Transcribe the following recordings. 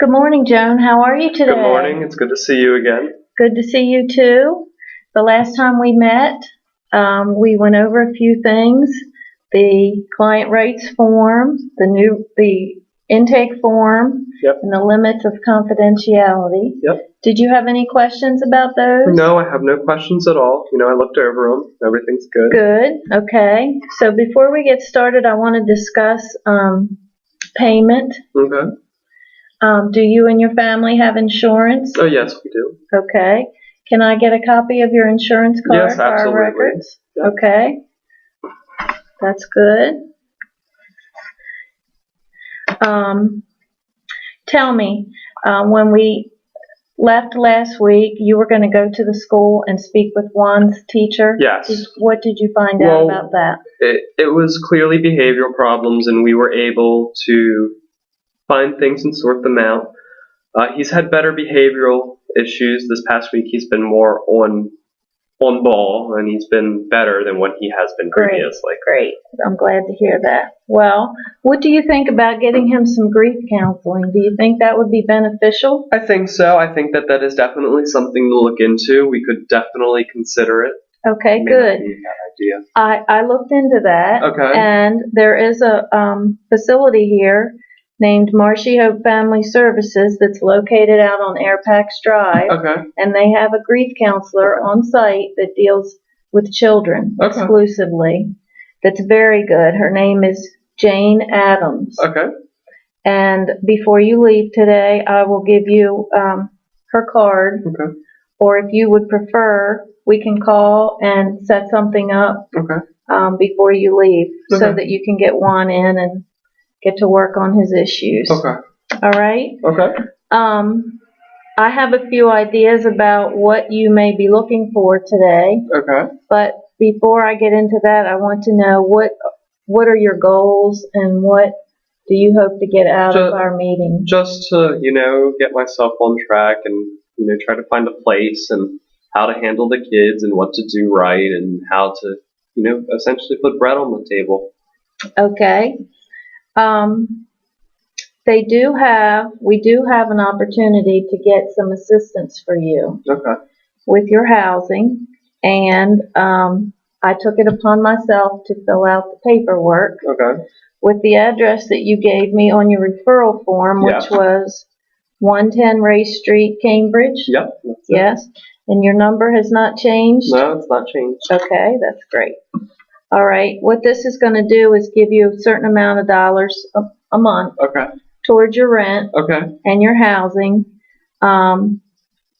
Good morning, Joan. How are you today? Good morning. It's good to see you again. Good to see you too. The last time we met, we went over a few things: the client rates form, the intake form, Yep. and the limits of confidentiality. Yep. Did you have any questions about those? No, I have no questions at all. I looked over them. Everything's good. Good. Okay. So before we get started, I want to discuss payment. Okay. Do you and your family have insurance? Oh, yes, we do. Okay. Can I get a copy of your insurance card Yes, for our absolutely. records? Yep. Okay. That's good. Tell me, when we left last week, you were going to go to the school and speak with Juan's teacher? Yes. What did you find out about that? It was clearly behavioral problems, and we were able to find things and sort them out. He's had better behavioral issues this past week. He's been more on ball, and he's been better than what he has been previously. Great. I'm glad to hear that. Well, what do you think about getting him some grief counseling? Do you think that would be beneficial? I think so. I think that is definitely something to look into. We could definitely consider it. Okay, It may good. not be a bad idea. I looked into that. Okay. And there is a facility here named Marshy Hope Family Services that's located out on Airpax Drive. Okay. And they have a grief counselor on site that deals with children exclusively. That's very good. Her name is Jane Adams. Okay. And before you leave today, I will give you her card. Okay. Or if you would prefer, we can call and set something up before you leave so that you can get Juan in and get to work on his issues. Okay. All right? Okay. I have a few ideas about what you may be looking for today. Okay. But before I get into that, I want to know what are your goals and what do you hope to get out of our meeting? Just to, get myself on track and, try to find a place and how to handle the kids and what to do right and how to, essentially put bread on the table. Okay. We do have an opportunity to get some assistance for you with your housing, and I took it upon myself to fill out the paperwork with the address that you gave me on your referral form, which was 110 Race Street, Cambridge. Yep. Yes, and your number has not changed? No, it's not changed. Okay, that's great. All right, what this is going to do is give you a certain amount of dollars a month towards your rent and your housing.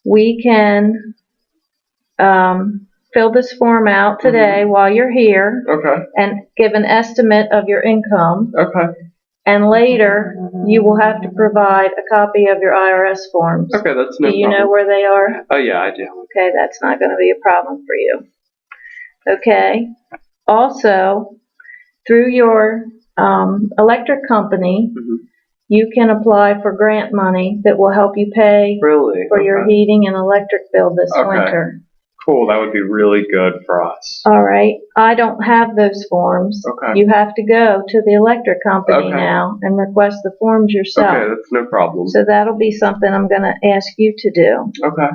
We can fill this form out today while you're here and give an estimate of your income. And later, you will have to provide a copy of your IRS forms. Okay, that's no problem. Do you know where they are? Oh, yeah, I do. Okay, that's not going to be a problem for you. Okay. Also, through your electric company, you can apply for grant money that will help you pay for your heating and electric bill this winter. Cool, that would be really good for us. All right. I don't have those forms. You have to go to the electric company now and request the forms yourself. Okay, that's no problem. So that'll be something I'm going to ask you to do. Okay.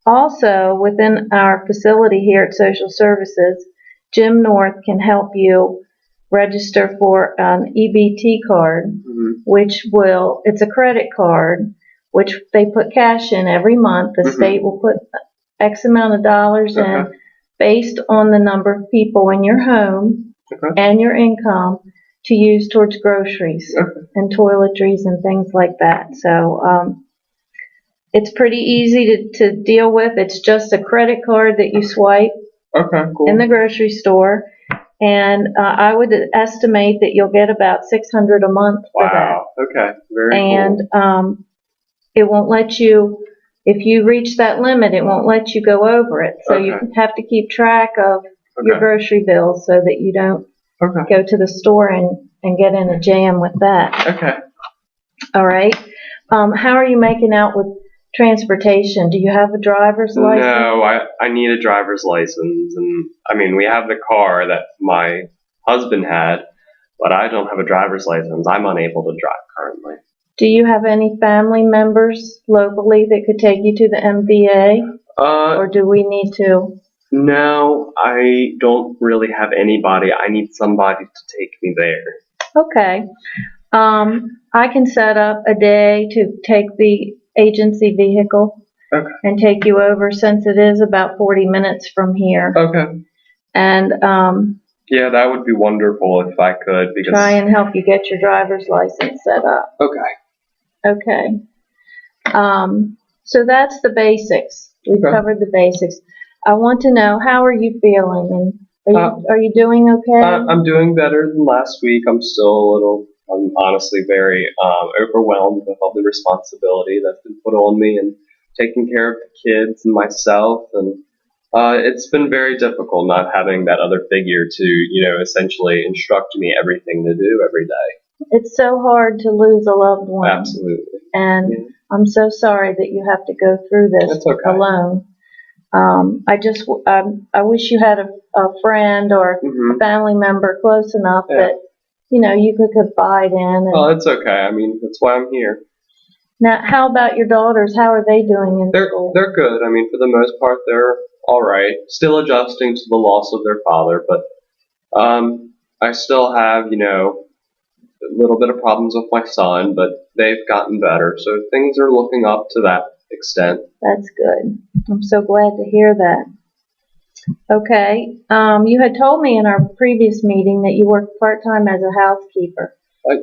Also, within our facility here at Social Services, Jim North can help you register for an EBT card, it's a credit card, which they put cash in every month. The state will put X amount of dollars in based on the number of people in your home and your income to use towards groceries and toiletries and things like that. So it's pretty easy to deal with. It's just a credit card that you swipe in the grocery store. And I would estimate that you'll get about $600 a month for that. Wow. Okay. Very cool. And it won't let you, if you reach that limit, it won't let you go over it. So you have to keep track of your grocery bills so that you don't go to the store and get in a jam with that. Okay. All right. How are you making out with transportation? Do you have a driver's license? No, I need a driver's license. And I mean, we have the car that my husband had, but I don't have a driver's license. I'm unable to drive currently. Do you have any family members locally that could take you to the MVA, or do we need to? No, I don't really have anybody. I need somebody to take me there. Okay. I can set up a day to take the agency vehicle Okay. and take you over, since it is about 40 minutes from here. Okay. And Yeah, that would be wonderful if I could, because try and help you get your driver's license set up. Okay. Okay. So that's the basics. We've Okay. covered the basics. I want to know, how are you feeling? And are you doing okay? I'm doing better than last week. I'm honestly very overwhelmed with all the responsibility that's been put on me and taking care of the kids and myself, and it's been very difficult not having that other figure to, essentially instruct me everything to do every day. It's so hard to lose a loved one. Absolutely. And Yeah. I'm so sorry that you have to go through this That's okay. alone. I wish you had a friend or a family member close enough that, you could confide in. Oh, it's okay. I mean, that's why I'm here. Now, how about your daughters? How are they doing in school? They're good. I mean, for the most part, they're all right. Still adjusting to the loss of their father, but I still have, a little bit of problems with my son, but they've gotten better. So things are looking up to that extent. That's good. I'm so glad to hear that. Okay. You had told me in our previous meeting that you work part-time as a housekeeper.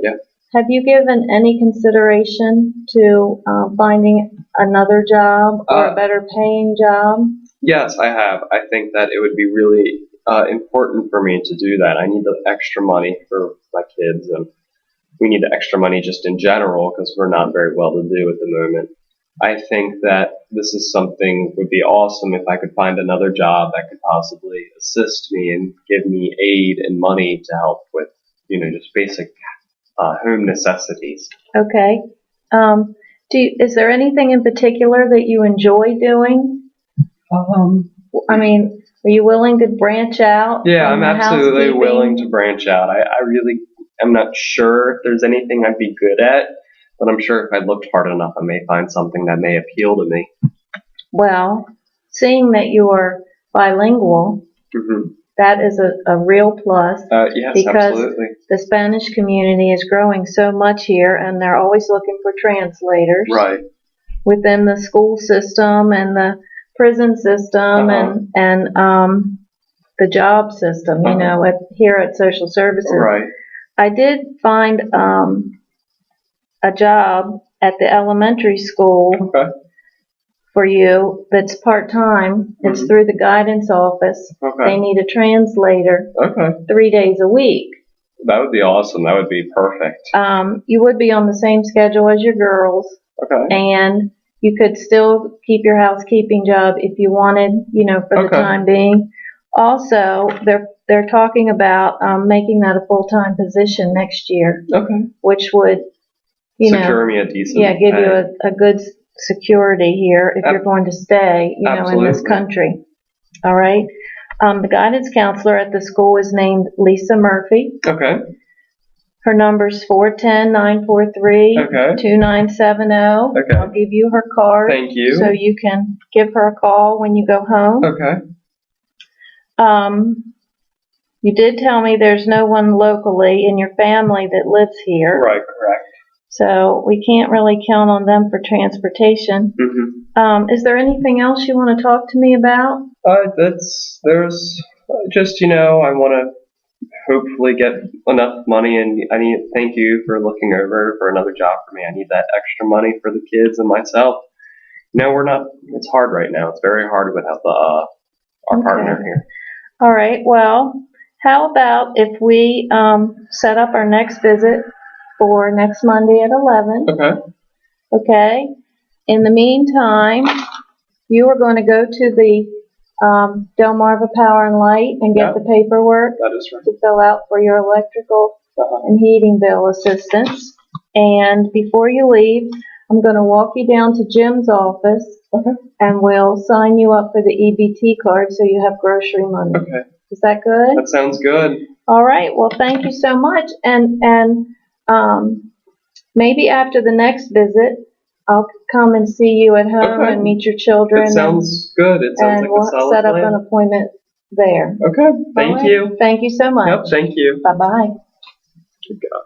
Yeah. Have you given any consideration to finding another job or a better paying job? Yes, I have. I think that it would be really important for me to do that. I need the extra money for my kids, and we need the extra money just in general because we're not very well to do at the moment. I think that this is something would be awesome if I could find another job that could possibly assist me and give me aid and money to help with, just basic home necessities. Okay. Is there anything in particular that you enjoy doing? I mean, are you willing to branch out? Yeah, I'm absolutely willing to branch out. I really am not sure if there's anything I'd be good at, but I'm sure if I looked hard enough, I may find something that may appeal to me. Well, seeing that you're bilingual, that is a real plus. Yes, because absolutely. The Spanish community is growing so much here, and they're always looking for translators. Right. Within the school system and the prison system and the job system, here at Social Services. Right. I did find a job at the elementary school for you that's part-time. It's through the guidance office. They need a translator 3 days a week. That would be awesome. That would be perfect. You would be on the same schedule as your girls. And you could still keep your housekeeping job if you wanted, for the time being. Also, they're talking about making that a full-time position next year. Which would, secure me a decent give you a good security here if you're going to stay, in this country. All right. The guidance counselor at the school is named Lisa Murphy. Her number's 410-943-2970. I'll give you her card. Thank you. So you can give her a call when you go home. You did tell me there's no one locally in your family that lives here. Right, correct. So we can't really count on them for transportation. Is there anything else you want to talk to me about? There's just, I want to hopefully get enough money, and thank you for looking over for another job for me. I need that extra money for the kids and myself. It's hard right now. It's very hard without our partner here. All right. Well, how about if we set up our next visit for next Monday at 11? Okay. In the meantime, you are going to go to the Delmarva Power and Light and get the paperwork to fill out for your electrical and heating bill assistance. And before you leave, I'm going to walk you down to Jim's office and we'll sign you up for the EBT card so you have grocery money. Is that good? That sounds good. All right. Well, thank you so much. And maybe after the next visit, I'll come and see you at home Okay. and meet your children. It sounds good. It sounds and like we'll a solid set up plan. an appointment there. Okay. Thank All right. you. Thank you so much. Yep. Thank you. Bye bye. Good God.